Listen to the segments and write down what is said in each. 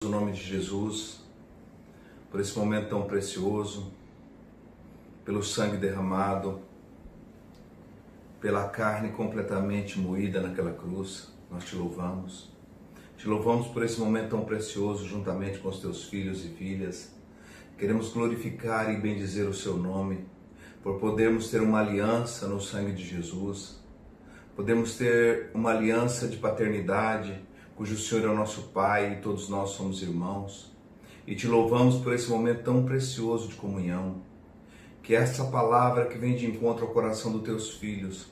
No nome de Jesus, por esse momento tão precioso, pelo sangue derramado, pela carne completamente moída naquela cruz, nós te louvamos. Te louvamos por esse momento tão precioso juntamente com os teus filhos e filhas. Queremos glorificar e bendizer o seu nome, por podermos ter uma aliança no sangue de Jesus, podemos ter uma aliança de paternidade, cujo Senhor é o nosso Pai e todos nós somos irmãos. E te louvamos por esse momento tão precioso de comunhão. Que essa palavra que vem de encontro ao coração dos teus filhos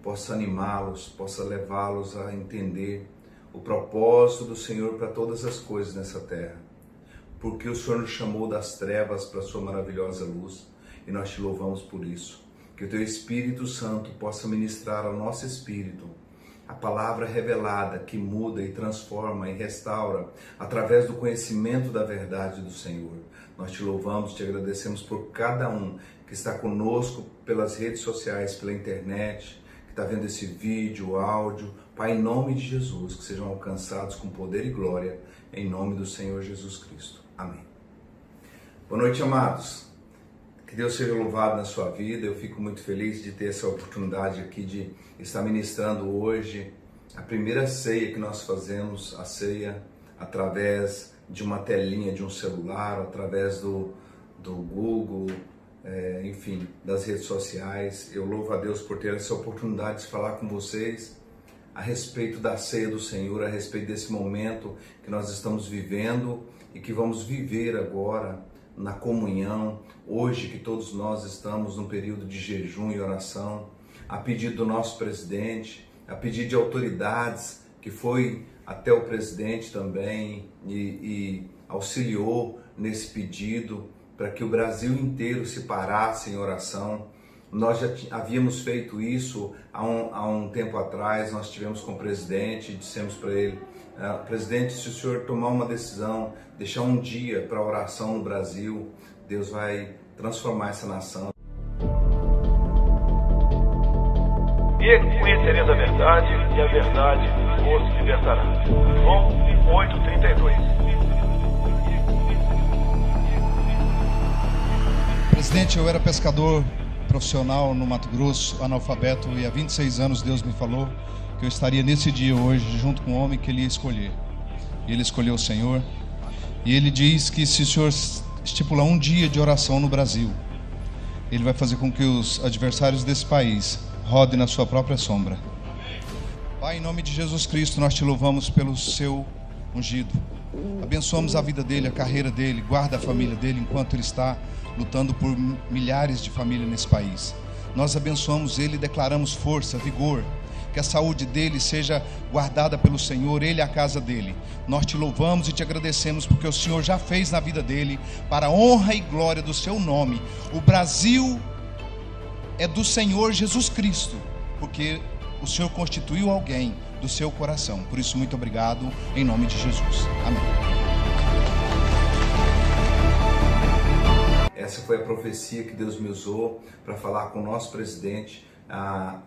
possa animá-los, possa levá-los a entender o propósito do Senhor para todas as coisas nessa terra. Porque o Senhor nos chamou das trevas para a sua maravilhosa luz e nós te louvamos por isso. Que o teu Espírito Santo possa ministrar ao nosso espírito a palavra revelada que muda e transforma e restaura através do conhecimento da verdade do Senhor. Nós te louvamos, te agradecemos por cada um que está conosco pelas redes sociais, pela internet, que está vendo esse vídeo, áudio. Pai, em nome de Jesus, que sejam alcançados com poder e glória, em nome do Senhor Jesus Cristo. Amém. Boa noite, amados. Que Deus seja louvado na sua vida. Eu fico muito feliz de ter essa oportunidade aqui de estar ministrando hoje a primeira ceia que nós fazemos, a ceia através de uma telinha de um celular, através do Google, enfim, das redes sociais. Eu louvo a Deus por ter essa oportunidade de falar com vocês a respeito da ceia do Senhor, a respeito desse momento que nós estamos vivendo e que vamos viver agora na comunhão, hoje que todos nós estamos num período de jejum e oração, a pedido do nosso presidente, a pedido de autoridades, que foi até o presidente também e auxiliou nesse pedido para que o Brasil inteiro se parasse em oração. Nós já havíamos feito isso há um tempo atrás. Nós estivemos com o presidente e dissemos para ele: presidente, se o senhor tomar uma decisão, deixar um dia para oração no Brasil, Deus vai transformar essa nação. E conhecereis a verdade, e a verdade vos libertará. João 8:32. Presidente, eu era pescador profissional no Mato Grosso, analfabeto, e há 26 anos Deus me falou que eu estaria nesse dia hoje junto com o homem que ele ia escolher. E ele escolheu o Senhor. E ele diz que se o Senhor estipular um dia de oração no Brasil, ele vai fazer com que os adversários desse país rodem na sua própria sombra. Pai, em nome de Jesus Cristo, nós te louvamos pelo seu ungido. Abençoamos a vida dele, a carreira dele, guarda a família dele enquanto ele está lutando por milhares de famílias nesse país. Nós abençoamos ele e declaramos força, vigor, que a saúde dele seja guardada pelo Senhor, ele e a casa dele. Nós te louvamos e te agradecemos porque o Senhor já fez na vida dele, para a honra e glória do seu nome. O Brasil é do Senhor Jesus Cristo, porque o Senhor constituiu alguém do seu coração. Por isso, muito obrigado, em nome de Jesus. Amém. Essa foi a profecia que Deus me usou para falar com o nosso presidente, a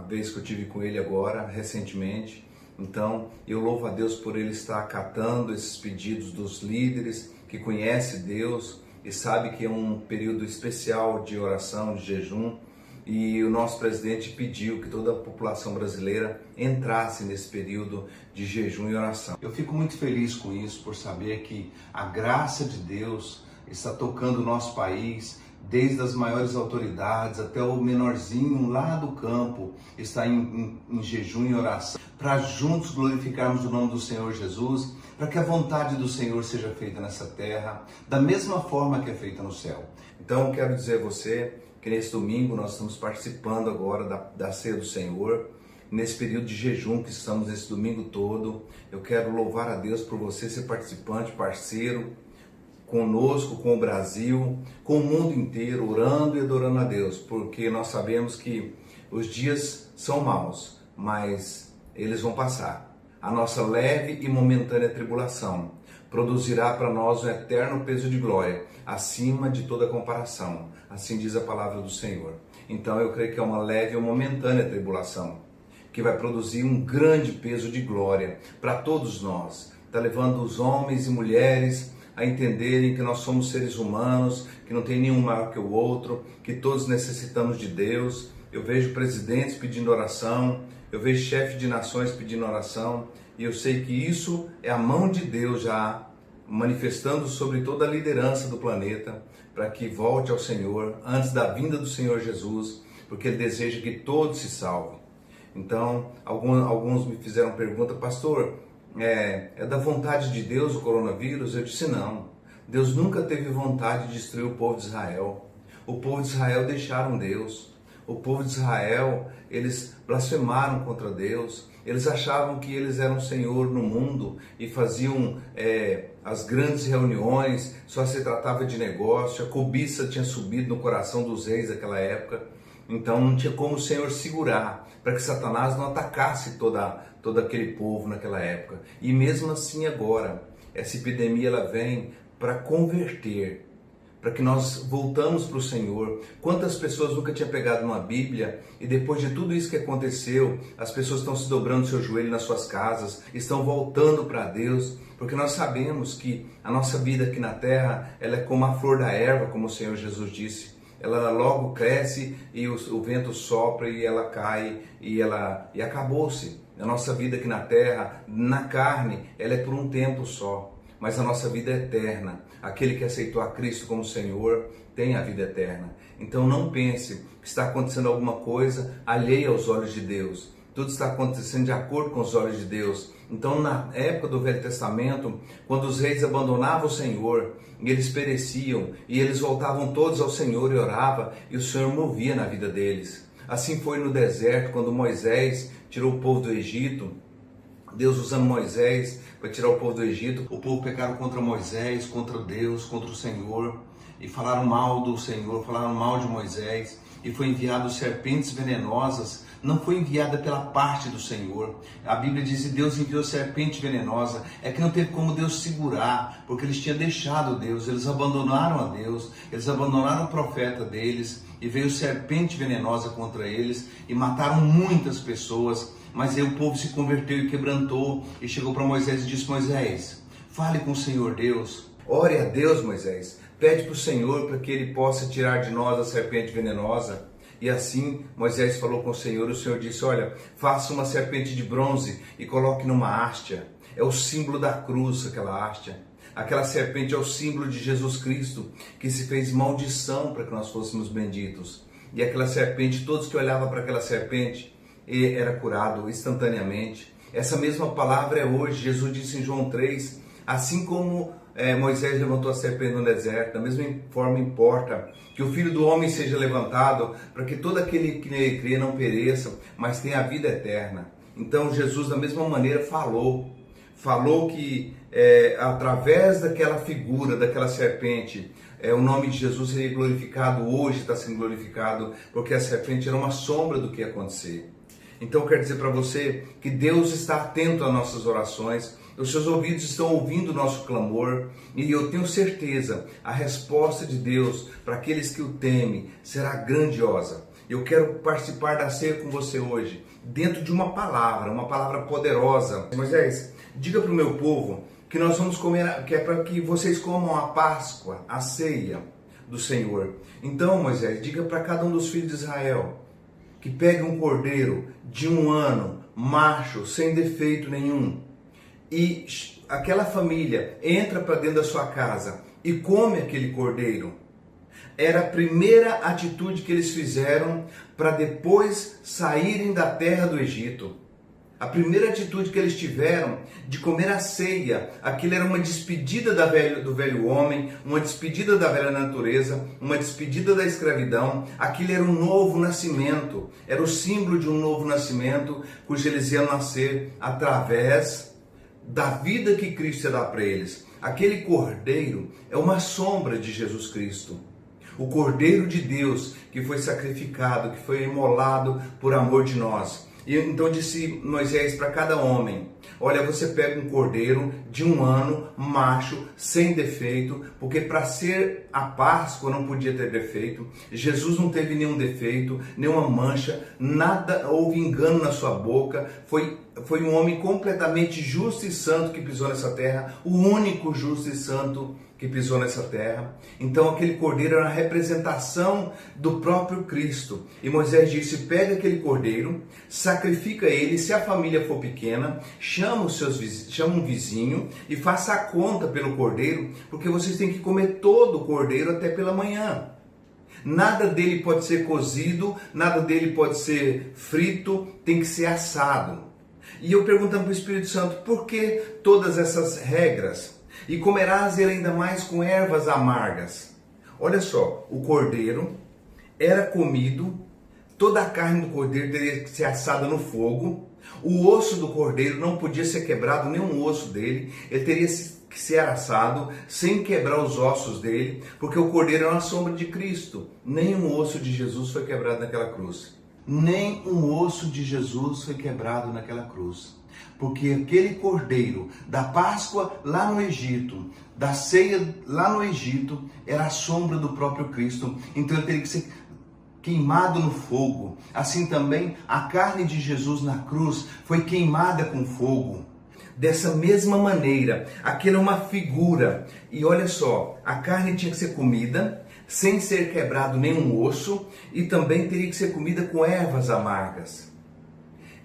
vez que eu tive com ele agora, recentemente. Então, eu louvo a Deus por ele estar acatando esses pedidos dos líderes que conhecem Deus e sabe que é um período especial de oração, de jejum. E o nosso presidente pediu que toda a população brasileira entrasse nesse período de jejum e oração. Eu fico muito feliz com isso, por saber que a graça de Deus está tocando o nosso país, desde as maiores autoridades até o menorzinho lá do campo, está em jejum e oração, para juntos glorificarmos o nome do Senhor Jesus, para que a vontade do Senhor seja feita nessa terra, da mesma forma que é feita no céu. Então, eu quero dizer a você que nesse domingo nós estamos participando agora da ceia do Senhor, nesse período de jejum que estamos nesse domingo todo. Eu quero louvar a Deus por você ser participante, parceiro, conosco, com o Brasil, com o mundo inteiro, orando e adorando a Deus, porque nós sabemos que os dias são maus, mas eles vão passar. A nossa leve e momentânea tribulação produzirá para nós um eterno peso de glória, acima de toda comparação. Assim diz a palavra do Senhor. Então eu creio que é uma leve e momentânea tribulação, que vai produzir um grande peso de glória para todos nós. está levando os homens e mulheres a entenderem que nós somos seres humanos, que não tem nenhum maior que o outro, que todos necessitamos de Deus. Eu vejo presidentes pedindo oração, eu vejo chefes de nações pedindo oração, e eu sei que isso é a mão de Deus já manifestando sobre toda a liderança do planeta, para que volte ao Senhor antes da vinda do Senhor Jesus, porque Ele deseja que todos se salvem. Então, alguns me fizeram pergunta: pastor, é da vontade de Deus o coronavírus? Eu disse: não, Deus nunca teve vontade de destruir o povo de Israel. O povo de Israel deixaram Deus. O povo de Israel, eles blasfemaram contra Deus. Eles achavam que eles eram Senhor no mundo e faziam as grandes reuniões, só se tratava de negócio. A cobiça tinha subido no coração dos reis daquela época. Então não tinha como o Senhor segurar para que Satanás não atacasse todo aquele povo naquela época. E mesmo assim agora, essa epidemia ela vem para converter, para que nós voltamos para o Senhor. Quantas pessoas nunca tinham pegado uma Bíblia e depois de tudo isso que aconteceu, as pessoas estão se dobrando o seu joelho nas suas casas, estão voltando para Deus, porque nós sabemos que a nossa vida aqui na terra, ela é como a flor da erva, como o Senhor Jesus disse. Ela logo cresce e o vento sopra e ela cai e acabou-se. A nossa vida aqui na terra, na carne, ela é por um tempo só, mas a nossa vida é eterna. Aquele que aceitou a Cristo como Senhor tem a vida eterna. Então não pense que está acontecendo alguma coisa alheia aos olhos de Deus. Tudo está acontecendo de acordo com os olhos de Deus. Então, na época do Velho Testamento, quando os reis abandonavam o Senhor, e eles pereciam, e eles voltavam todos ao Senhor e oravam, e o Senhor movia na vida deles. Assim foi no deserto, quando Moisés tirou o povo do Egito. Deus usando Moisés para tirar o povo do Egito. O povo pecaram contra Moisés, contra Deus, contra o Senhor, e falaram mal do Senhor, falaram mal de Moisés, e foi enviado serpentes venenosas. Não foi enviada pela parte do Senhor. A Bíblia diz que Deus enviou serpente venenosa. É que não teve como Deus segurar, porque eles tinham deixado Deus, eles abandonaram a Deus, eles abandonaram o profeta deles, e veio serpente venenosa contra eles, e mataram muitas pessoas. Mas aí o povo se converteu e quebrantou, e chegou para Moisés e disse: Moisés, fale com o Senhor Deus, ore a Deus, Moisés, pede para o Senhor para que Ele possa tirar de nós a serpente venenosa. E assim Moisés falou com o Senhor, e o Senhor disse: olha, faça uma serpente de bronze e coloque numa haste. É o símbolo da cruz, aquela haste. Aquela serpente é o símbolo de Jesus Cristo, que se fez maldição para que nós fôssemos benditos. E aquela serpente, todos que olhavam para aquela serpente, era curado instantaneamente. Essa mesma palavra é hoje. Jesus disse em João 3, assim como Moisés levantou a serpente no deserto, da mesma forma importa que o Filho do Homem seja levantado, para que todo aquele que nele crê não pereça, mas tenha a vida eterna. Então Jesus da mesma maneira falou que através daquela figura, daquela serpente, o nome de Jesus seria glorificado. Hoje está sendo glorificado, porque a serpente era uma sombra do que ia acontecer. Então eu quero dizer para você que Deus está atento às nossas orações, os seus ouvidos estão ouvindo o nosso clamor, e eu tenho certeza, a resposta de Deus para aqueles que o temem será grandiosa. Eu quero participar da ceia com você hoje, dentro de uma palavra poderosa. Moisés, diga para o meu povo que nós vamos comer, que é para que vocês comam a Páscoa, a ceia do Senhor. Então, Moisés, diga para cada um dos filhos de Israel que pegue um cordeiro de 1 ano, macho, sem defeito nenhum, e aquela família entra para dentro da sua casa e come aquele cordeiro. Era a primeira atitude que eles fizeram para depois saírem da terra do Egito. A primeira atitude que eles tiveram de comer a ceia, aquilo era uma despedida do velho homem, uma despedida da velha natureza, uma despedida da escravidão. Aquilo era um novo nascimento, era o símbolo de um novo nascimento, cujo eles iam nascer através da vida que Cristo ia dar para eles. Aquele cordeiro é uma sombra de Jesus Cristo. O Cordeiro de Deus que foi sacrificado, que foi imolado por amor de nós. E então disse Moisés para cada homem: olha, você pega um cordeiro de 1 ano, macho, sem defeito, porque para ser a Páscoa não podia ter defeito. Jesus não teve nenhum defeito, nenhuma mancha, nada, houve engano na sua boca, foi foi um homem completamente justo e santo que pisou nessa terra, o único justo e santo que pisou nessa terra. Então aquele cordeiro era uma representação do próprio Cristo. E Moisés disse: pega aquele cordeiro, sacrifica ele, se a família for pequena, chama um vizinho e faça a conta pelo cordeiro, porque vocês têm que comer todo o cordeiro até pela manhã. Nada dele pode ser cozido, nada dele pode ser frito, tem que ser assado. E eu perguntando para o Espírito Santo: por que todas essas regras? E comerás ele ainda mais com ervas amargas. Olha só, o cordeiro era comido, toda a carne do cordeiro teria que ser assada no fogo, o osso do cordeiro não podia ser quebrado, nenhum osso dele, ele teria que ser assado sem quebrar os ossos dele, porque o cordeiro é uma sombra de Cristo. Nenhum osso de Jesus foi quebrado naquela cruz. Nem um osso de Jesus foi quebrado naquela cruz. Porque aquele cordeiro da Páscoa lá no Egito, da ceia lá no Egito, era a sombra do próprio Cristo. Então ele teria que ser queimado no fogo. Assim também a carne de Jesus na cruz foi queimada com fogo. Dessa mesma maneira, aquilo é uma figura. E olha só, a carne tinha que ser comida sem ser quebrado nenhum osso, e também teria que ser comida com ervas amargas.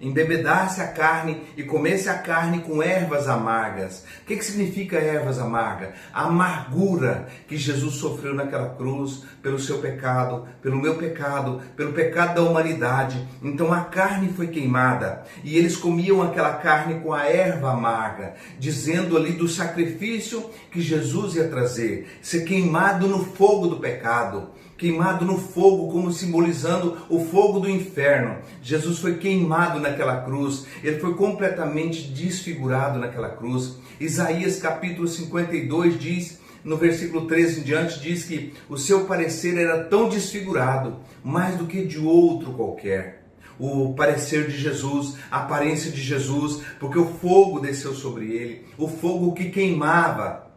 Embebedasse a carne e comesse a carne com ervas amargas. O que significa ervas amargas? A amargura que Jesus sofreu naquela cruz pelo seu pecado, pelo meu pecado, pelo pecado da humanidade. Então a carne foi queimada e eles comiam aquela carne com a erva amarga, dizendo ali do sacrifício que Jesus ia trazer, ser queimado no fogo do pecado. Queimado no fogo, como simbolizando o fogo do inferno. Jesus foi queimado naquela cruz, ele foi completamente desfigurado naquela cruz. Isaías capítulo 52 diz, no versículo 13 em diante, diz que o seu parecer era tão desfigurado, mais do que de outro qualquer. O parecer de Jesus, a aparência de Jesus, porque o fogo desceu sobre ele, o fogo que queimava,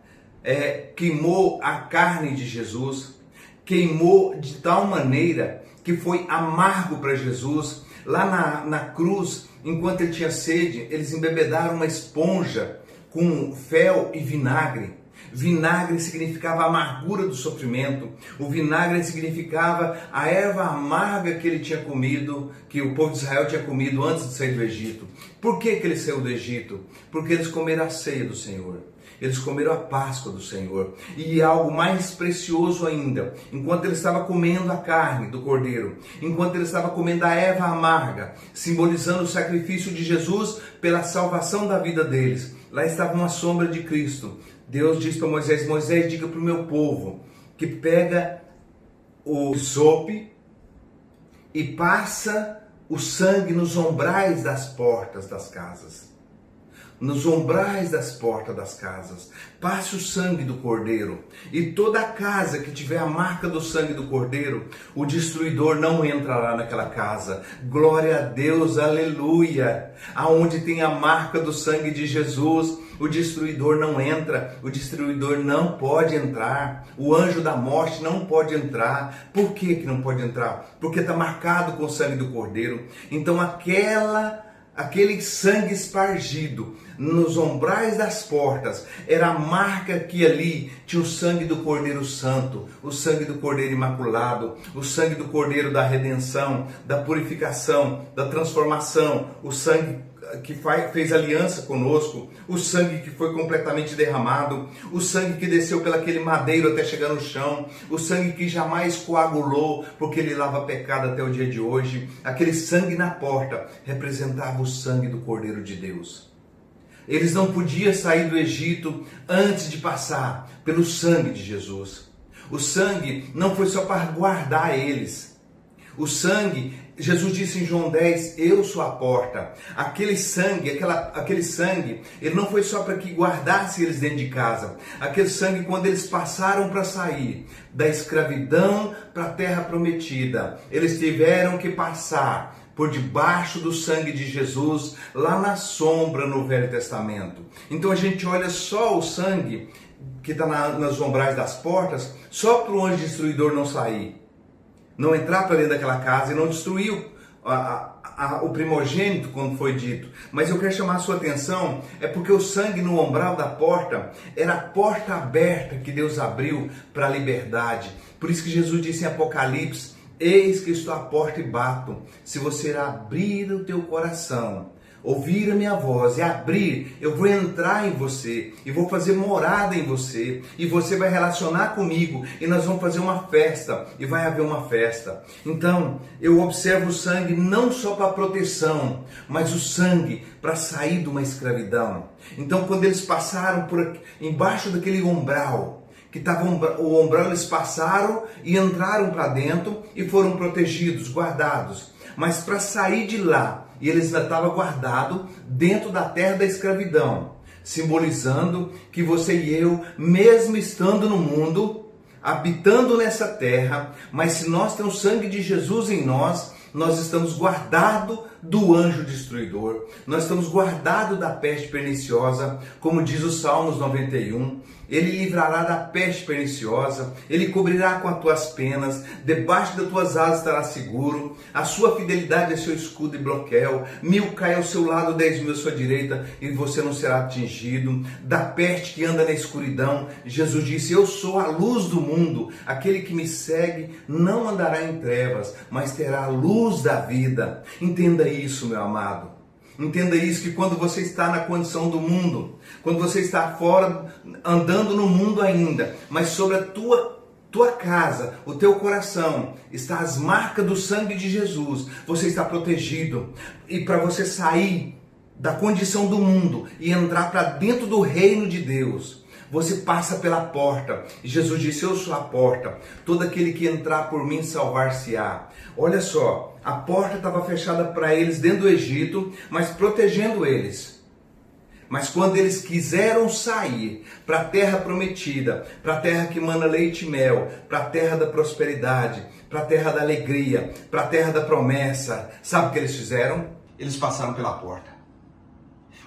queimou a carne de Jesus, queimou de tal maneira que foi amargo para Jesus. Lá na cruz, enquanto ele tinha sede, eles embebedaram uma esponja com fel e vinagre. Vinagre significava a amargura do sofrimento. O vinagre significava a erva amarga que ele tinha comido, que o povo de Israel tinha comido antes de sair do Egito. Por que ele saiu do Egito? Porque eles comeram a ceia do Senhor. Eles comeram a Páscoa do Senhor. E algo mais precioso ainda, enquanto ele estava comendo a carne do cordeiro, enquanto ele estava comendo a erva amarga, simbolizando o sacrifício de Jesus pela salvação da vida deles, lá estava uma sombra de Cristo. Deus disse para Moisés: Moisés, diga para o meu povo que pega o sope e passa o sangue nos umbrais das portas das casas. Nos umbrais das portas das casas, passe o sangue do cordeiro, e toda a casa que tiver a marca do sangue do cordeiro, o destruidor não entrará naquela casa. Glória a Deus, aleluia! Aonde tem a marca do sangue de Jesus, o destruidor não entra, o destruidor não pode entrar, o anjo da morte não pode entrar. Por que não pode entrar? Porque está marcado com o sangue do cordeiro. Então aquele sangue espargido nos umbrais das portas era a marca que ali tinha o sangue do Cordeiro Santo, o sangue do Cordeiro Imaculado, o sangue do Cordeiro da redenção, da purificação, da transformação, o sangue que fez aliança conosco, o sangue que foi completamente derramado, o sangue que desceu pelaquele madeiro até chegar no chão, o sangue que jamais coagulou, porque ele lava pecado até o dia de hoje. Aquele sangue na porta representava o sangue do Cordeiro de Deus. Eles não podiam sair do Egito antes de passar pelo sangue de Jesus. O sangue não foi só para guardar eles. O sangue, Jesus disse em João 10, eu sou a porta. Aquele sangue, ele não foi só para que guardasse eles dentro de casa. Aquele sangue, quando eles passaram para sair da escravidão para a terra prometida, eles tiveram que passar por debaixo do sangue de Jesus, lá na sombra no Velho Testamento. Então a gente olha só o sangue que está nas umbrais das portas, só para o anjo destruidor não sair, não entrar para dentro daquela casa e não destruir o primogênito, quando foi dito, mas eu quero chamar a sua atenção, é porque o sangue no umbral da porta era a porta aberta que Deus abriu para a liberdade. Por isso que Jesus disse em Apocalipse: eis que estou à porta e bato. Se você abrir o teu coração, ouvir a minha voz e abrir, eu vou entrar em você e vou fazer morada em você, e você vai relacionar comigo e nós vamos fazer uma festa, e vai haver uma festa. Então eu observo o sangue não só para proteção, mas o sangue para sair de uma escravidão. Então quando eles passaram por aqui, embaixo daquele umbral, que estava o umbral, eles passaram e entraram para dentro e foram protegidos, guardados. Mas para sair de lá, e eles ainda estavam guardados dentro da terra da escravidão, simbolizando que você e eu, mesmo estando no mundo, habitando nessa terra, mas se nós temos o sangue de Jesus em nós, nós estamos guardados do anjo destruidor, nós estamos guardados da peste perniciosa, como diz o Salmos 91, ele livrará da peste perniciosa, ele cobrirá com as tuas penas, debaixo das tuas asas estará seguro, a sua fidelidade é seu escudo e broquel, 1000 cai ao seu lado, 10.000 à sua direita, e você não será atingido. Da peste que anda na escuridão, Jesus disse: eu sou a luz do mundo, aquele que me segue não andará em trevas, mas terá a luz da vida. Entenda isso, meu amado. Entenda isso, que quando você está na condição do mundo, quando você está fora, andando no mundo ainda, mas sobre a tua casa, o teu coração, está as marcas do sangue de Jesus, você está protegido. E para você sair da condição do mundo e entrar para dentro do reino de Deus, você passa pela porta. E Jesus disse: eu sou a porta, todo aquele que entrar por mim salvar-se-á. Olha só, a porta estava fechada para eles dentro do Egito, mas protegendo eles. Mas quando eles quiseram sair para a terra prometida, para a terra que mana leite e mel, para a terra da prosperidade, para a terra da alegria, para a terra da promessa, sabe o que eles fizeram? Eles passaram pela porta.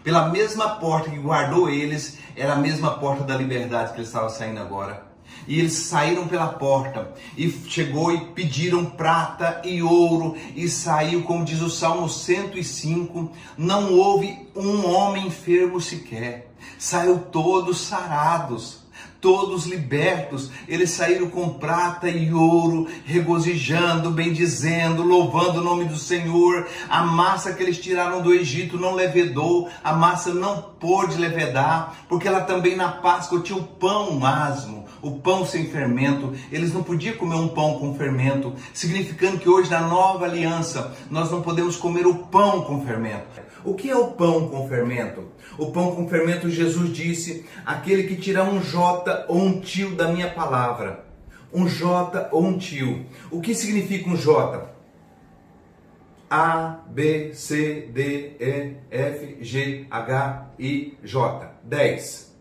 Pela mesma porta que guardou eles, era a mesma porta da liberdade que eles estavam saindo agora. E eles saíram pela porta, e chegou e pediram prata e ouro, e saiu, como diz o Salmo 105, não houve um homem enfermo sequer, saiu todos sarados, todos libertos. Eles saíram com prata e ouro, regozijando, bendizendo, louvando o nome do Senhor. A massa que eles tiraram do Egito não levedou, a massa não pôde levedar, porque ela também na Páscoa tinha o pão asmo, o pão sem fermento. Eles não podiam comer um pão com fermento, significando que hoje na nova aliança nós não podemos comer o pão com fermento. O que é o pão com fermento? O pão com fermento, Jesus disse, aquele que tirar um jota ou um tio da minha palavra. Um jota ou um tio. O que significa um jota? A, B, C, D, E, F, G, H, I, J. 10.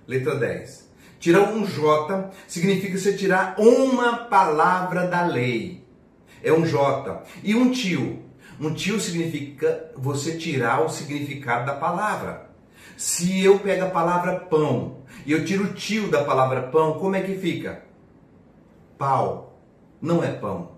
Letra 10. Tirar um J significa você tirar uma palavra da lei. É um J. E um tio? Um tio significa você tirar o significado da palavra. Se eu pego a palavra pão e eu tiro o tio da palavra pão, como é que fica? Pau. Não é pão.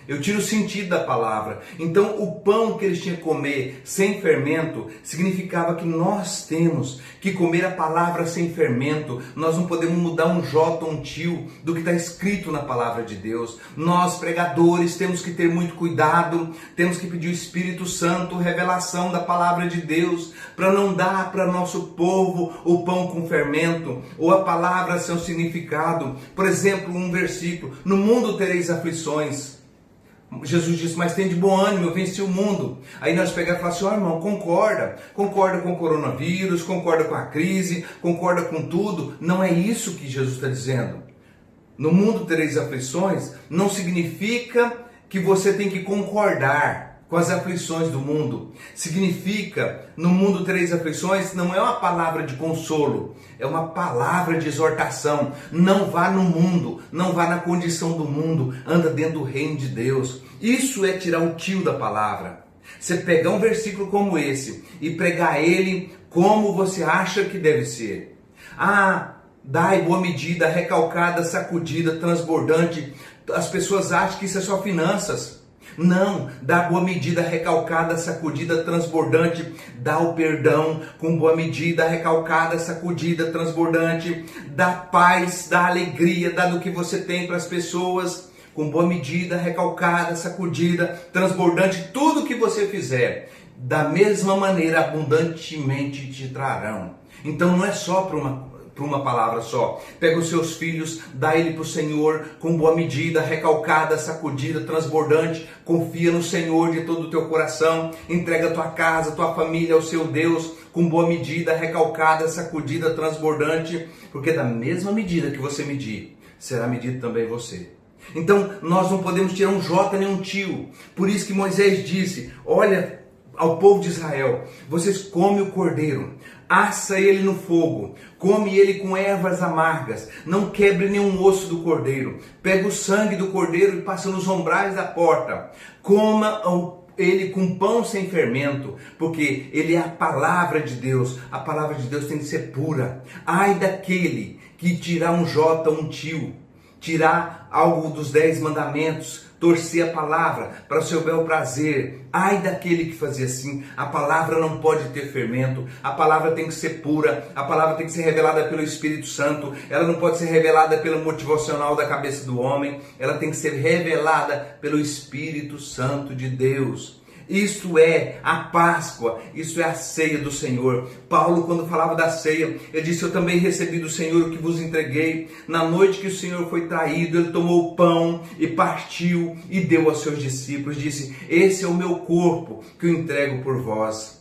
Eu tiro o sentido da palavra. Então o pão que eles tinham que comer sem fermento significava que nós temos que comer a palavra sem fermento. Nós não podemos mudar um J ou um tio do que está escrito na palavra de Deus. Nós, pregadores, temos que ter muito cuidado, temos que pedir o Espírito Santo, revelação da palavra de Deus, para não dar para nosso povo o pão com fermento, ou a palavra sem o significado. Por exemplo, um versículo, no mundo tereis aflições. Jesus disse, mas tem de bom ânimo, eu venci o mundo. Aí nós pegamos e falamos assim, ó irmão, concorda com o coronavírus, concorda com a crise, concorda com tudo. Não é isso que Jesus está dizendo. No mundo tereis aflições, não significa que você tem que concordar com as aflições do mundo. Significa, no mundo tereis aflições, não é uma palavra de consolo, é uma palavra de exortação. Não vá no mundo, não vá na condição do mundo, anda dentro do reino de Deus. Isso é tirar o tio da palavra. Você pegar um versículo como esse e pregar ele como você acha que deve ser. Dai boa medida, recalcada, sacudida, transbordante. As pessoas acham que isso é só finanças. Não, dá boa medida, recalcada, sacudida, transbordante. Dá o perdão com boa medida, recalcada, sacudida, transbordante. Dá paz, dá alegria, dá do que você tem para as pessoas. Com boa medida, recalcada, sacudida, transbordante. Tudo que você fizer, da mesma maneira, abundantemente te trarão. Então não é só para uma palavra só. Pega os seus filhos, dá ele para o Senhor com boa medida, recalcada, sacudida, transbordante. Confia no Senhor de todo o teu coração. Entrega a tua casa, a tua família ao seu Deus com boa medida, recalcada, sacudida, transbordante. Porque da mesma medida que você medir, será medido também você. Então nós não podemos tirar um J nem um tio. Por isso que Moisés disse: olha ao povo de Israel, vocês comem o cordeiro, assa ele no fogo, come ele com ervas amargas, não quebre nenhum osso do cordeiro, pega o sangue do cordeiro e passa nos umbrais da porta, coma ele com pão sem fermento, porque ele é a palavra de Deus. A palavra de Deus tem que ser pura. Ai daquele que tirar um J, um tio, tirar algo dos 10 mandamentos, torcer a palavra para o seu bel prazer. Ai daquele que fazia assim. A palavra não pode ter fermento, a palavra tem que ser pura, a palavra tem que ser revelada pelo Espírito Santo, ela não pode ser revelada pelo motivacional da cabeça do homem, ela tem que ser revelada pelo Espírito Santo de Deus. Isto é a Páscoa, isso é a ceia do Senhor. Paulo, quando falava da ceia, ele disse: eu também recebi do Senhor o que vos entreguei. Na noite que o Senhor foi traído, ele tomou o pão e partiu e deu aos seus discípulos. Disse: esse é o meu corpo que eu entrego por vós.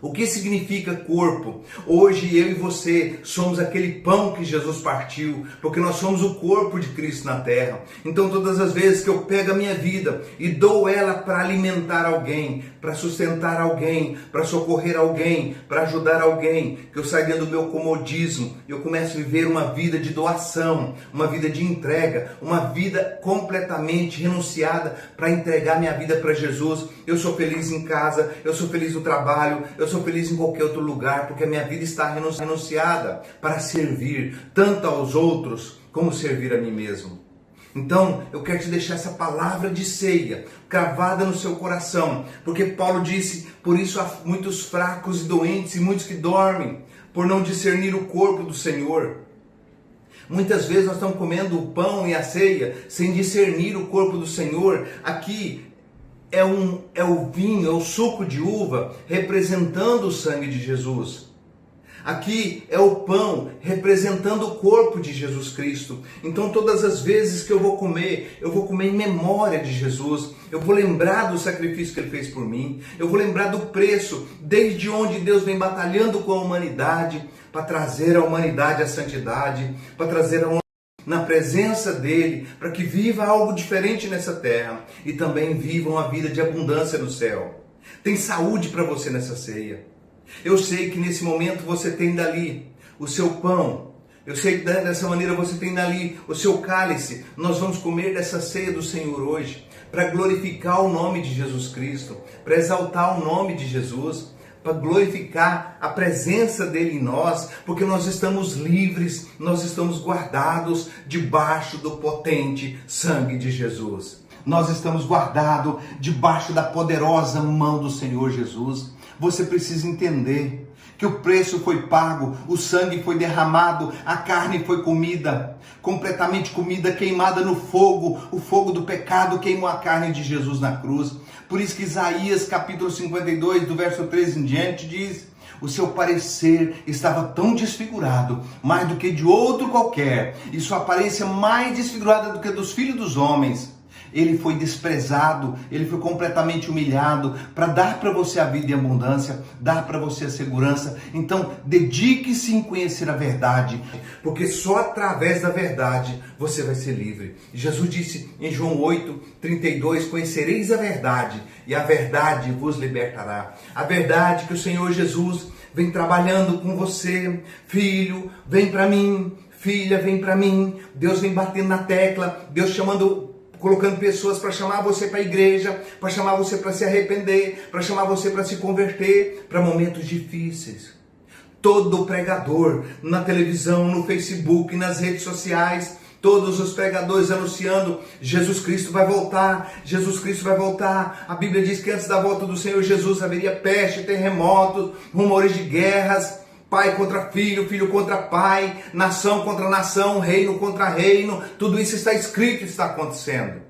O que significa corpo? Hoje eu e você somos aquele pão que Jesus partiu, porque nós somos o corpo de Cristo na terra. Então todas as vezes que eu pego a minha vida e dou ela para alimentar alguém, para sustentar alguém, para socorrer alguém, para ajudar alguém, que eu saio dentro do meu comodismo, eu começo a viver uma vida de doação, uma vida de entrega, uma vida completamente renunciada para entregar minha vida para Jesus. Eu sou feliz em casa, eu sou feliz no trabalho, eu sou feliz em qualquer outro lugar, porque a minha vida está renunciada para servir tanto aos outros como servir a mim mesmo. Então, eu quero te deixar essa palavra de ceia cravada no seu coração, porque Paulo disse: por isso há muitos fracos e doentes e muitos que dormem, por não discernir o corpo do Senhor. Muitas vezes nós estamos comendo o pão e a ceia sem discernir o corpo do Senhor. Aqui é o vinho, é o suco de uva representando o sangue de Jesus. Aqui é o pão representando o corpo de Jesus Cristo. Então todas as vezes que eu vou comer em memória de Jesus. Eu vou lembrar do sacrifício que Ele fez por mim. Eu vou lembrar do preço, desde onde Deus vem batalhando com a humanidade, para trazer a humanidade à santidade, para trazer a humanidade na presença dEle, para que viva algo diferente nessa terra e também viva uma vida de abundância no céu. Tem saúde para você nessa ceia. Eu sei que nesse momento você tem dali o seu pão. Eu sei que dessa maneira você tem dali o seu cálice. Nós vamos comer dessa ceia do Senhor hoje para glorificar o nome de Jesus Cristo, para exaltar o nome de Jesus, para glorificar a presença dele em nós, porque nós estamos livres, nós estamos guardados debaixo do potente sangue de Jesus. Nós estamos guardados debaixo da poderosa mão do Senhor Jesus. Você precisa entender que o preço foi pago, o sangue foi derramado, a carne foi comida, completamente comida, queimada no fogo. O fogo do pecado queimou a carne de Jesus na cruz. Por isso que Isaías capítulo 52, do verso 13 em diante, diz: o seu parecer estava tão desfigurado, mais do que de outro qualquer, e sua aparência mais desfigurada do que dos filhos dos homens. Ele foi desprezado, ele foi completamente humilhado para dar para você a vida em abundância, dar para você a segurança. Então, dedique-se em conhecer a verdade, porque só através da verdade você vai ser livre. Jesus disse em João 8:32, conhecereis a verdade e a verdade vos libertará. A verdade que o Senhor Jesus vem trabalhando com você. Filho, vem para mim. Filha, vem para mim. Deus vem batendo na tecla, Deus colocando pessoas para chamar você para a igreja, para chamar você para se arrepender, para chamar você para se converter, para momentos difíceis. Todo pregador na televisão, no Facebook, nas redes sociais, todos os pregadores anunciando: Jesus Cristo vai voltar, Jesus Cristo vai voltar. A Bíblia diz que antes da volta do Senhor Jesus haveria peste, terremotos, rumores de guerras, pai contra filho, filho contra pai, nação contra nação, reino contra reino. Tudo isso está escrito e está acontecendo.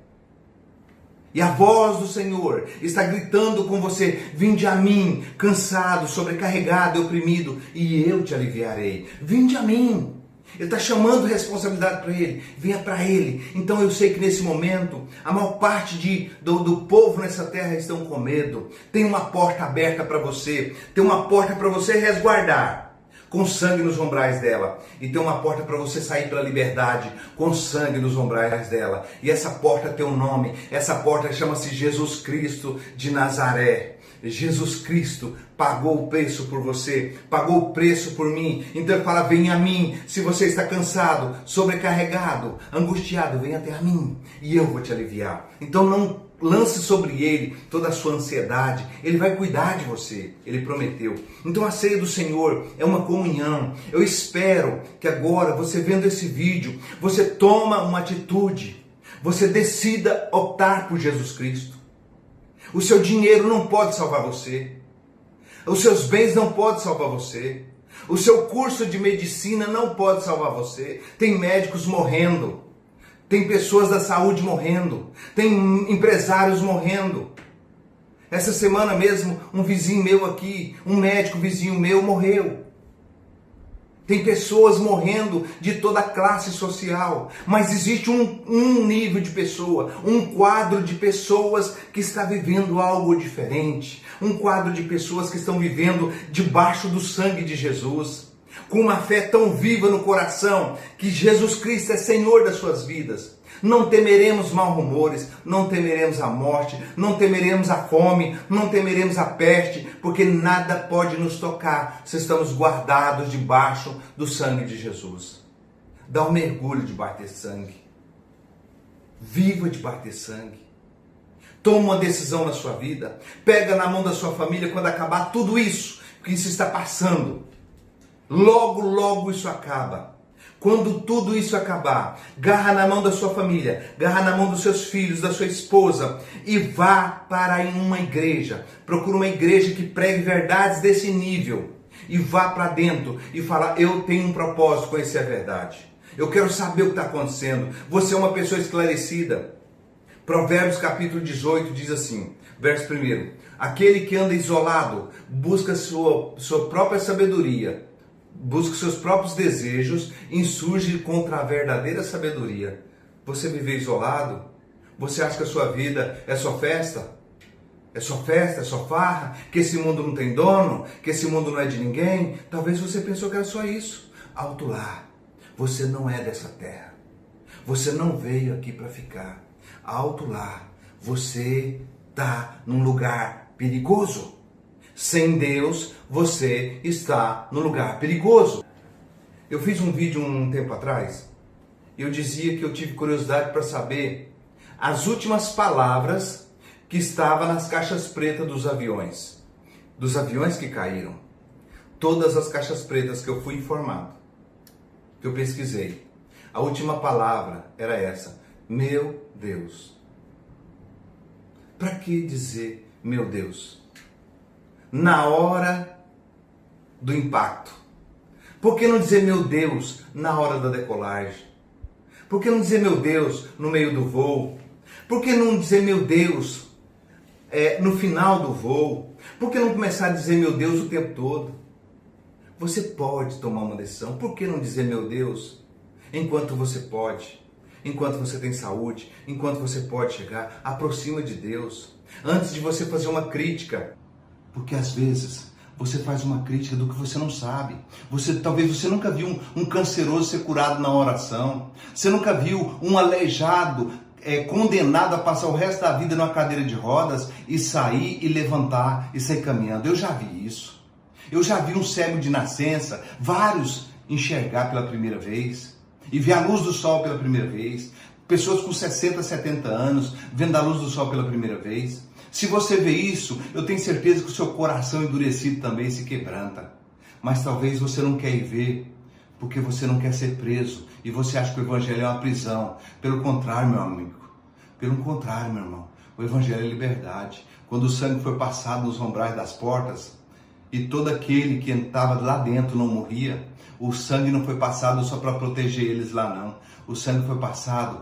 E a voz do Senhor está gritando com você: vinde a mim, cansado, sobrecarregado e oprimido, e eu te aliviarei. Vinde a mim. Ele está chamando responsabilidade para ele. Venha para ele. Então eu sei que nesse momento a maior parte do povo nessa terra estão com medo. Tem uma porta aberta para você. Tem uma porta para você resguardar, com sangue nos umbrais dela. E tem uma porta para você sair pela liberdade, com sangue nos umbrais dela. E essa porta tem um nome. Essa porta chama-se Jesus Cristo de Nazaré. Jesus Cristo pagou o preço por você, pagou o preço por mim. Então ele fala: venha a mim. Se você está cansado, sobrecarregado, angustiado, venha até a mim e eu vou te aliviar. Então não lance sobre ele toda a sua ansiedade. Ele vai cuidar de você, ele prometeu. Então a ceia do Senhor é uma comunhão. Eu espero que agora, você vendo esse vídeo, você toma uma atitude, você decida optar por Jesus Cristo. O seu dinheiro não pode salvar você. Os seus bens não podem salvar você. O seu curso de medicina não pode salvar você. Tem médicos morrendo. Tem pessoas da saúde morrendo. Tem empresários morrendo. Essa semana mesmo, um vizinho meu aqui, um médico vizinho meu morreu. Tem pessoas morrendo de toda a classe social, mas existe um nível de pessoa, um quadro de pessoas que está vivendo algo diferente, um quadro de pessoas que estão vivendo debaixo do sangue de Jesus, com uma fé tão viva no coração que Jesus Cristo é Senhor das suas vidas. Não temeremos mal rumores, não temeremos a morte, não temeremos a fome, não temeremos a peste, porque nada pode nos tocar se estamos guardados debaixo do sangue de Jesus. Dá um mergulho debaixo desse sangue. Viva debaixo desse sangue. Toma uma decisão na sua vida. Pega na mão da sua família quando acabar tudo isso que isso está passando. Logo, logo isso acaba. Quando tudo isso acabar, garra na mão da sua família, garra na mão dos seus filhos, da sua esposa e vá para uma igreja. Procura uma igreja que pregue verdades desse nível e vá para dentro e fala: eu tenho um propósito, conhecer a verdade. Eu quero saber o que está acontecendo. Você é uma pessoa esclarecida. Provérbios capítulo 18 diz assim, verso 1: aquele que anda isolado busca sua própria sabedoria, busca seus próprios desejos, insurge contra a verdadeira sabedoria. Você vive isolado? Você acha que a sua vida é só festa? É só festa, é só farra? Que esse mundo não tem dono? Que esse mundo não é de ninguém? Talvez você pensou que era só isso. Alto lá, você não é dessa terra. Você não veio aqui para ficar. Alto lá, você está num lugar perigoso. Sem Deus, você está num lugar perigoso. Eu fiz um vídeo um tempo atrás, e eu dizia que eu tive curiosidade para saber as últimas palavras que estavam nas caixas pretas dos aviões que caíram. Todas as caixas pretas que eu fui informado, que eu pesquisei, a última palavra era essa: meu Deus. Para que dizer meu Deus na hora do impacto? Por que não dizer meu Deus na hora da decolagem? Por que não dizer meu Deus no meio do voo? Por que não dizer meu Deus no final do voo? Por que não começar a dizer meu Deus o tempo todo? Você pode tomar uma decisão. Por que não dizer meu Deus enquanto você pode? Enquanto você tem saúde, enquanto você pode chegar, aproxima de Deus. Antes de você fazer uma crítica, porque às vezes você faz uma crítica do que você não sabe. Talvez você nunca viu um canceroso ser curado na oração. Você nunca viu um aleijado condenado a passar o resto da vida numa cadeira de rodas e sair e levantar e sair caminhando. Eu já vi isso. Eu já vi um cego de nascença, vários enxergar pela primeira vez e ver a luz do sol pela primeira vez. Pessoas com 60, 70 anos vendo a luz do sol pela primeira vez. Se você vê isso, eu tenho certeza que o seu coração endurecido também se quebranta. Mas talvez você não quer ir ver, porque você não quer ser preso e você acha que o evangelho é uma prisão. Pelo contrário, meu amigo, pelo contrário, meu irmão, o evangelho é liberdade. Quando o sangue foi passado nos umbrais das portas e todo aquele que estava lá dentro não morria, o sangue não foi passado só para proteger eles lá não. O sangue foi passado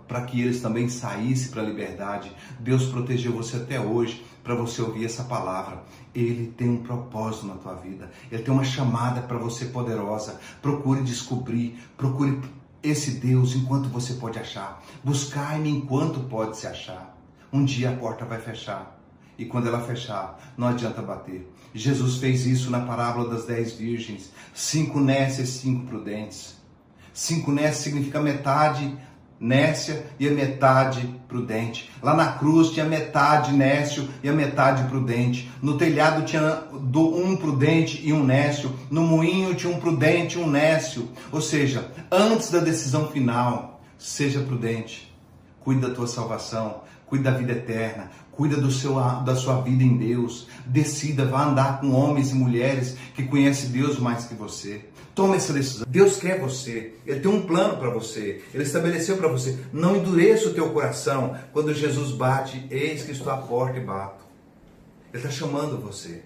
para que eles também saíssem para a liberdade. Deus protegeu você até hoje para você ouvir essa palavra. Ele tem um propósito na tua vida. Ele tem uma chamada para você poderosa. Procure descobrir, procure esse Deus enquanto você pode achar. Buscai-me enquanto pode se achar. Um dia a porta vai fechar. E quando ela fechar, não adianta bater. Jesus fez isso na parábola das 10 virgens. 5 nécias, 5 prudentes. 5 nécias significa metade nécia e a metade prudente. Lá na cruz tinha metade nécio e a metade prudente. No telhado tinha um prudente e um nécio. No moinho tinha um prudente e um nécio. Ou seja, antes da decisão final, seja prudente. Cuide da tua salvação, cuide da vida eterna, cuida da sua vida em Deus. Decida, vá andar com homens e mulheres que conhecem Deus mais que você. Tome essa decisão. Deus quer você. Ele tem um plano para você. Ele estabeleceu para você. Não endureça o teu coração quando Jesus bate. Eis que estou à porta e bato. Ele está chamando você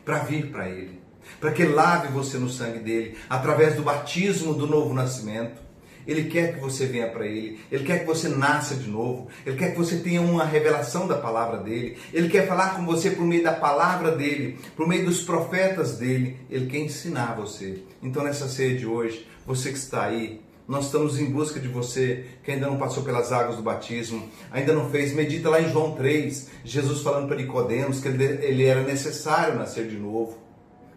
para vir para Ele. Para que Ele lave você no sangue dEle. Através do batismo do novo nascimento. Ele quer que você venha para Ele. Ele quer que você nasça de novo. Ele quer que você tenha uma revelação da palavra dEle. Ele quer falar com você por meio da palavra dEle, por meio dos profetas dEle. Ele quer ensinar você. Então nessa ceia de hoje, você que está aí, nós estamos em busca de você que ainda não passou pelas águas do batismo, ainda não fez. Medita lá em João 3, Jesus falando para Nicodemos que ele era necessário nascer de novo.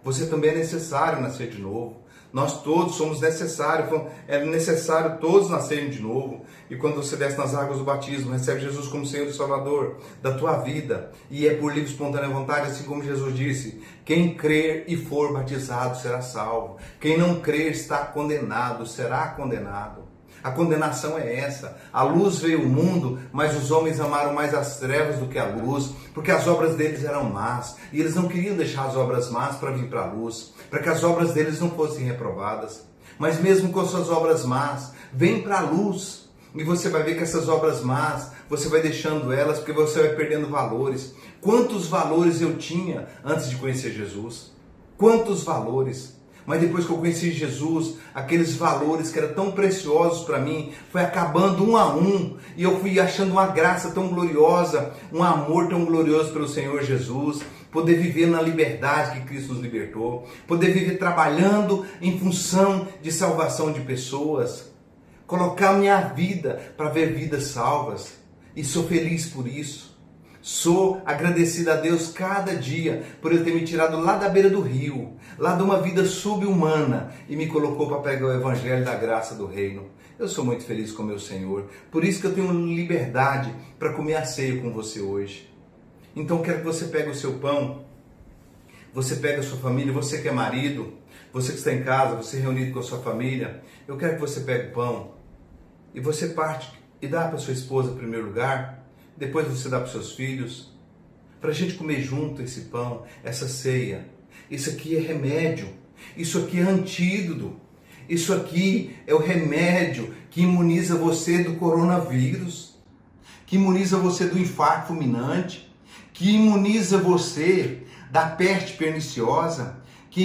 Você também é necessário nascer de novo. Nós todos somos necessários, é necessário todos nascerem de novo. E quando você desce nas águas do batismo, recebe Jesus como Senhor e Salvador da tua vida. E é por livre e espontânea vontade, assim como Jesus disse: quem crer e for batizado será salvo. Quem não crer está condenado, será condenado. A condenação é essa. A luz veio ao mundo, mas os homens amaram mais as trevas do que a luz, porque as obras deles eram más. E eles não queriam deixar as obras más para vir para a luz, para que as obras deles não fossem reprovadas. Mas mesmo com suas obras más, vem para a luz. E você vai ver que essas obras más, você vai deixando elas, porque você vai perdendo valores. Quantos valores eu tinha antes de conhecer Jesus? Quantos valores? Mas depois que eu conheci Jesus, aqueles valores que eram tão preciosos para mim, foi acabando um a um. E eu fui achando uma graça tão gloriosa, um amor tão glorioso pelo Senhor Jesus. Poder viver na liberdade que Cristo nos libertou. Poder viver trabalhando em função de salvação de pessoas. Colocar minha vida para ver vidas salvas. E sou feliz por isso. Sou agradecido a Deus cada dia por Ele ter me tirado lá da beira do rio, lá de uma vida sub-humana e me colocou para pregar o Evangelho da graça do Reino. Eu sou muito feliz com o meu Senhor, por isso que eu tenho liberdade para comer a ceia com você hoje. Então quero que você pegue o seu pão, você pega a sua família, você que é marido, você que está em casa, você reunido com a sua família, eu quero que você pegue o pão e você parte e dá para sua esposa em primeiro lugar. Depois você dá para os seus filhos, para a gente comer junto esse pão, essa ceia. Isso aqui é remédio, isso aqui é antídoto, isso aqui é o remédio que imuniza você do coronavírus, que imuniza você do infarto fulminante, que imuniza você da peste perniciosa, que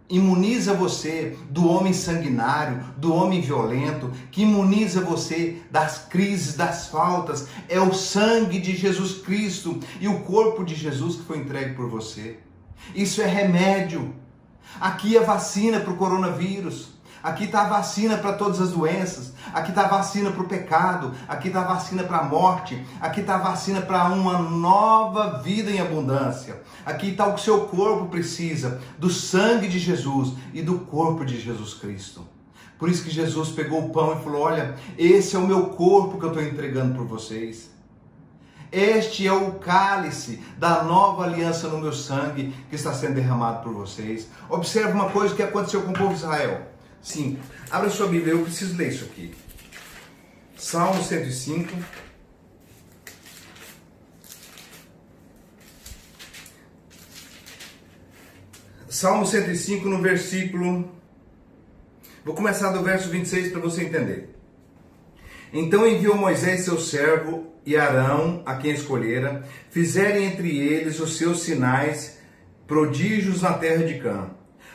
imuniza você do homem sanguinário, do homem violento, que imuniza você das crises, das faltas. É o sangue de Jesus Cristo e o corpo de Jesus que foi entregue por você. Isso é remédio. Aqui é vacina para o coronavírus. Aqui está a vacina para todas as doenças. Aqui está a vacina para o pecado. Aqui está a vacina para a morte. Aqui está a vacina para uma nova vida em abundância. Aqui está o que o seu corpo precisa, do sangue de Jesus e do corpo de Jesus Cristo. Por isso que Jesus pegou o pão e falou: olha, esse é o meu corpo que eu estou entregando por vocês. Este é o cálice da nova aliança no meu sangue que está sendo derramado por vocês. Observe uma coisa que aconteceu com o povo de Israel. Sim, abra sua Bíblia, eu preciso ler isso aqui. Salmo 105. Salmo 105 no versículo Vou começar do verso 26 para você entender. Então enviou Moisés seu servo e Arão, a quem escolhera, fizerem entre eles os seus sinais, prodígios na terra de Cã.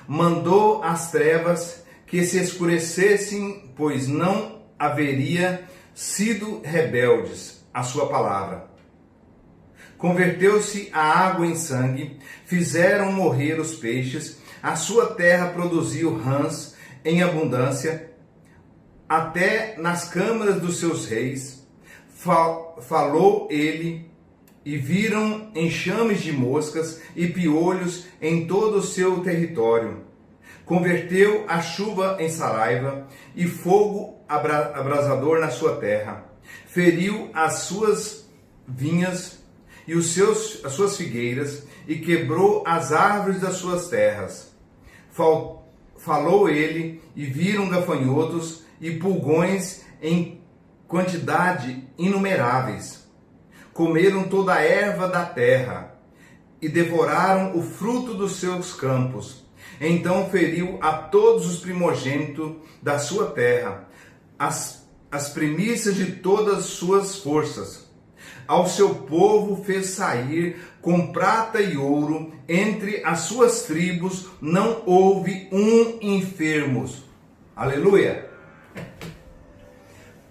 Mandou as trevas que se escurecessem, pois não haveria sido rebeldes à sua palavra. Converteu-se a água em sangue, fizeram morrer os peixes, a sua terra produziu rãs em abundância, até nas câmaras dos seus reis. Falou ele, e viram enxames de moscas e piolhos em todo o seu território. Converteu a chuva em saraiva e fogo abrasador na sua terra. Feriu as suas vinhas e as suas figueiras, e quebrou as árvores das suas terras. Falou ele, e viram gafanhotos e pulgões em quantidade inumeráveis. Comeram toda a erva da terra, e devoraram o fruto dos seus campos. Então feriu a todos os primogênitos da sua terra, as primícias de todas as suas forças. Ao seu povo fez sair com prata e ouro, entre as suas tribos não houve um enfermo. Aleluia!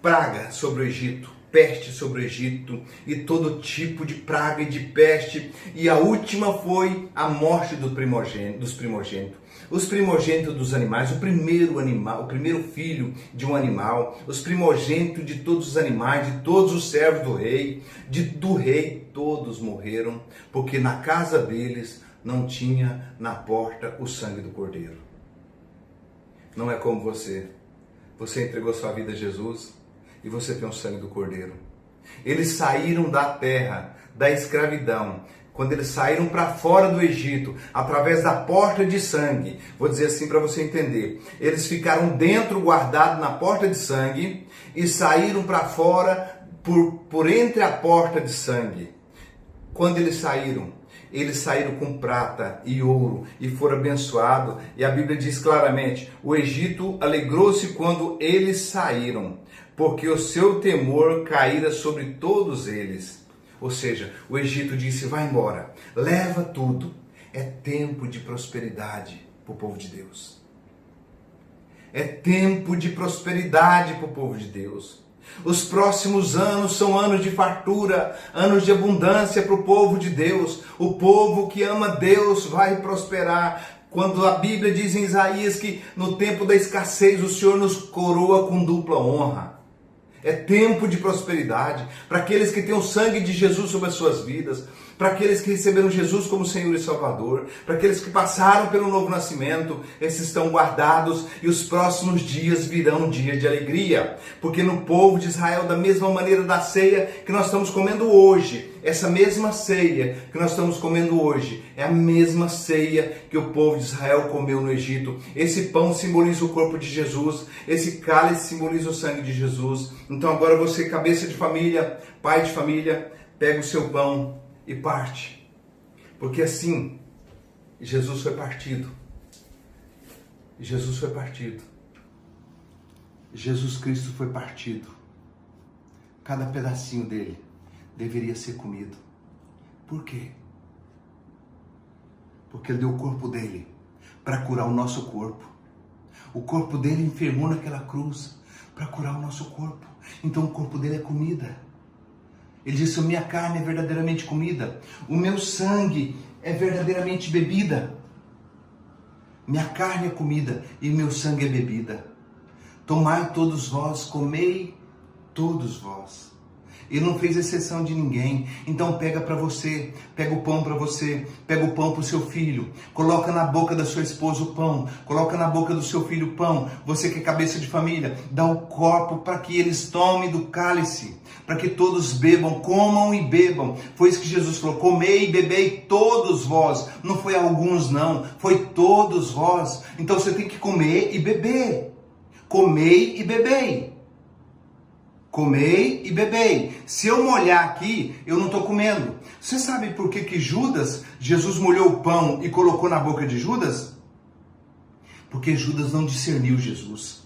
Praga sobre o Egito, peste sobre o Egito, e todo tipo de praga e de peste, e a última foi a morte dos primogênitos. Os primogênitos dos animais, o primeiro animal, o primeiro filho de um animal, os primogênitos de todos os animais, de todos os servos do rei, todos morreram, porque na casa deles não tinha na porta o sangue do cordeiro. Não é como você. Você entregou sua vida a Jesus e você tem o sangue do cordeiro. Eles saíram da terra, da escravidão. Quando eles saíram para fora do Egito, através da porta de sangue, vou dizer assim para você entender, eles ficaram dentro, guardados na porta de sangue, e saíram para fora por entre a porta de sangue. Quando eles saíram com prata e ouro e foram abençoados, e a Bíblia diz claramente, o Egito alegrou-se quando eles saíram, porque o seu temor caíra sobre todos eles. Ou seja, o Egito disse, vai embora, leva tudo. É tempo de prosperidade para o povo de Deus. É tempo de prosperidade para o povo de Deus. Os próximos anos são anos de fartura, anos de abundância para o povo de Deus. O povo que ama Deus vai prosperar. Quando a Bíblia diz em Isaías que no tempo da escassez o Senhor nos coroa com dupla honra. É tempo de prosperidade para aqueles que têm o sangue de Jesus sobre as suas vidas, para aqueles que receberam Jesus como Senhor e Salvador, para aqueles que passaram pelo novo nascimento, esses estão guardados, e os próximos dias virão dias de alegria, porque no povo de Israel, da mesma maneira da ceia que nós estamos comendo hoje, essa mesma ceia que nós estamos comendo hoje, é a mesma ceia que o povo de Israel comeu no Egito. Esse pão simboliza o corpo de Jesus, esse cálice simboliza o sangue de Jesus. Então agora você, cabeça de família, pai de família, pega o seu pão e parte, porque assim Jesus foi partido. Jesus foi partido. Jesus Cristo foi partido. Cada pedacinho dele deveria ser comido. Por quê? Porque ele deu o corpo dele para curar o nosso corpo. O corpo dele enfermou naquela cruz para curar o nosso corpo. Então o corpo dele é comida. Ele disse, a minha carne é verdadeiramente comida, o meu sangue é verdadeiramente bebida. Minha carne é comida e meu sangue é bebida. Tomai todos vós, comei todos vós. Ele não fez exceção de ninguém. Então pega para você, pega o pão para você, pega o pão para o seu filho, coloca na boca da sua esposa o pão, coloca na boca do seu filho o pão. Você que é cabeça de família, dá o copo para que eles tomem do cálice, para que todos bebam, comam e bebam. Foi isso que Jesus falou, comei e bebei todos vós. Não foi alguns não, foi todos vós. Então você tem que comer e beber. Comei e bebei. Comei e bebei. Se eu molhar aqui, eu não estou comendo. Você sabe por que Judas, Jesus molhou o pão e colocou na boca de Judas? Porque Judas não discerniu Jesus.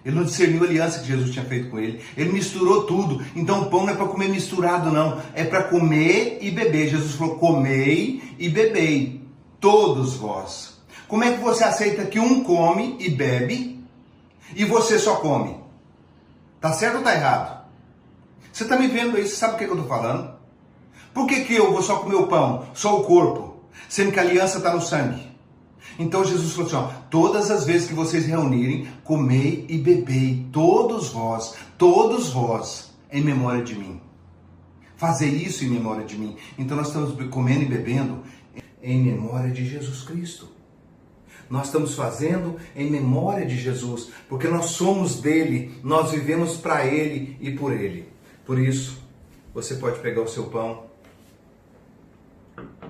Ele não discerniu a aliança que Jesus tinha feito com ele. Ele misturou tudo. Então o pão não é para comer misturado, não. É para comer e beber. Jesus falou, comei e bebei, todos vós. Como é que você aceita que um come e bebe e você só come? Tá certo ou tá errado? Você está me vendo aí, você sabe o que eu estou falando? Por que eu vou só comer o pão, só o corpo, sendo que a aliança está no sangue? Então Jesus falou assim, ó, todas as vezes que vocês reunirem, comei e bebei, todos vós, em memória de mim. Fazer isso em memória de mim. Então nós estamos comendo e bebendo em memória de Jesus Cristo. Nós estamos fazendo em memória de Jesus, porque nós somos dele, nós vivemos para ele e por ele. Por isso, você pode pegar o seu pão.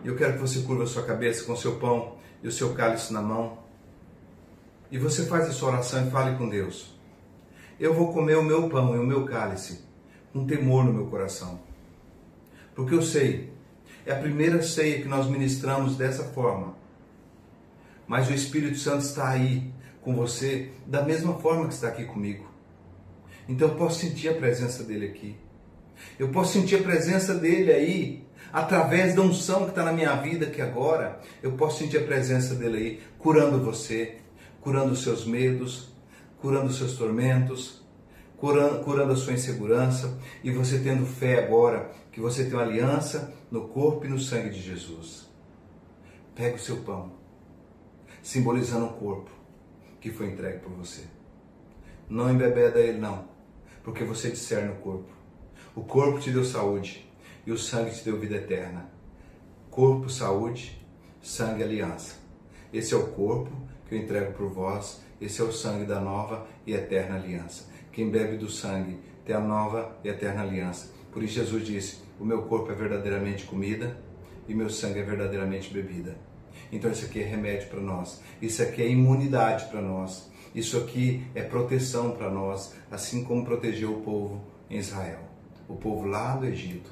Eu quero que você curva a sua cabeça com o seu pão e o seu cálice na mão. E você faz a sua oração e fale com Deus. Eu vou comer o meu pão e o meu cálice com temor no meu coração. Porque eu sei, é a primeira ceia que nós ministramos dessa forma. Mas o Espírito Santo está aí com você da mesma forma que está aqui comigo. Então eu posso sentir a presença dele aqui. Eu posso sentir a presença dele aí, através da unção que está na minha vida aqui agora. Eu posso sentir a presença dele aí, curando você, curando os seus medos, curando os seus tormentos, curando a sua insegurança. E você tendo fé agora, que você tem uma aliança no corpo e no sangue de Jesus. Pega o seu pão, simbolizando o corpo que foi entregue por você. Não embebeda ele não, porque você discerne o corpo. O corpo te deu saúde e o sangue te deu vida eterna. Corpo, saúde, sangue, aliança. Esse é o corpo que eu entrego por vós, esse é o sangue da nova e eterna aliança. Quem bebe do sangue tem a nova e eterna aliança. Por isso Jesus disse, o meu corpo é verdadeiramente comida e meu sangue é verdadeiramente bebida. Então isso aqui é remédio para nós, isso aqui é imunidade para nós, isso aqui é proteção para nós, assim como protegeu o povo em Israel. O povo lá do Egito,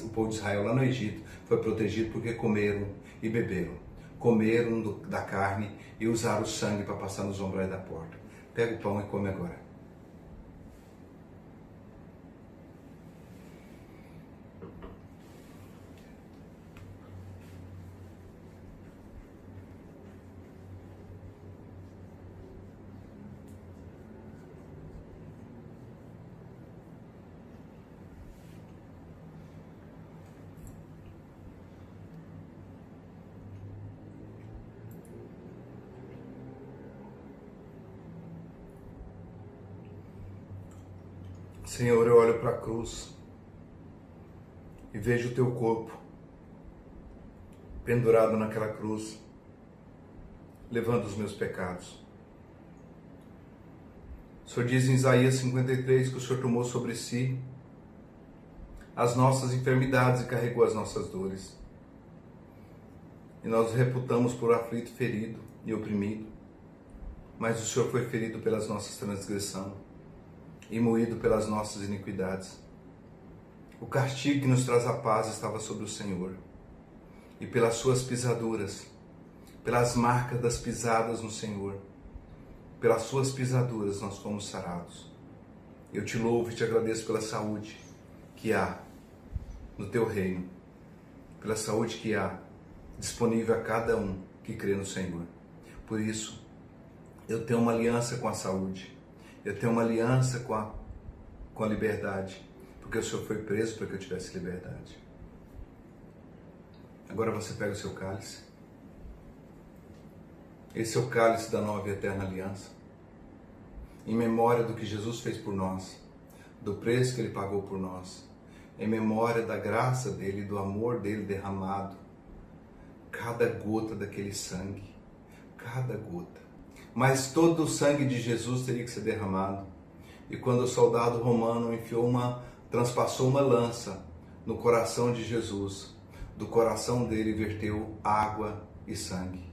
o povo de Israel lá no Egito foi protegido porque comeram e beberam. Comeram da carne e usaram o sangue para passar nos ombros da porta. Pega o pão e come agora. Senhor, eu olho para a cruz e vejo o teu corpo pendurado naquela cruz, levando os meus pecados. O Senhor diz em Isaías 53 que o Senhor tomou sobre si as nossas enfermidades e carregou as nossas dores. E nós o reputamos por aflito, ferido e oprimido, mas o Senhor foi ferido pelas nossas transgressões e moído pelas nossas iniquidades. O castigo que nos traz a paz estava sobre o Senhor, e pelas suas pisaduras, pelas marcas das pisadas no Senhor, pelas suas pisaduras nós fomos sarados. Eu te louvo e te agradeço pela saúde que há no teu reino, pela saúde que há disponível a cada um que crê no Senhor. Por isso, eu tenho uma aliança com a saúde. Eu tenho uma aliança com a liberdade, porque o Senhor foi preso para que eu tivesse liberdade. Agora você pega o seu cálice. Esse é o cálice da nova e eterna aliança, em memória do que Jesus fez por nós, do preço que Ele pagou por nós, em memória da graça dEle, do amor dEle derramado, cada gota daquele sangue, cada gota. Mas todo o sangue de Jesus teria que ser derramado. E quando o soldado romano transpassou uma lança no coração de Jesus, do coração dele verteu água e sangue.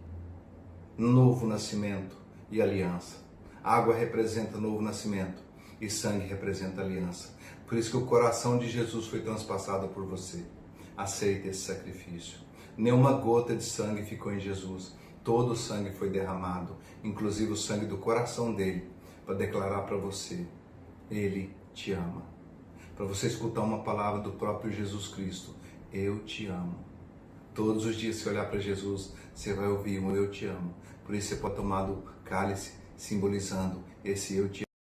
Novo nascimento e aliança. Água representa novo nascimento e sangue representa aliança. Por isso que o coração de Jesus foi transpassado por você. Aceita esse sacrifício. Nenhuma gota de sangue ficou em Jesus. Todo o sangue foi derramado, inclusive o sangue do coração dele, para declarar para você, ele te ama. Para você escutar uma palavra do próprio Jesus Cristo, eu te amo. Todos os dias, se olhar para Jesus, você vai ouvir um eu te amo. Por isso você pode tomar do cálice, simbolizando esse eu te amo.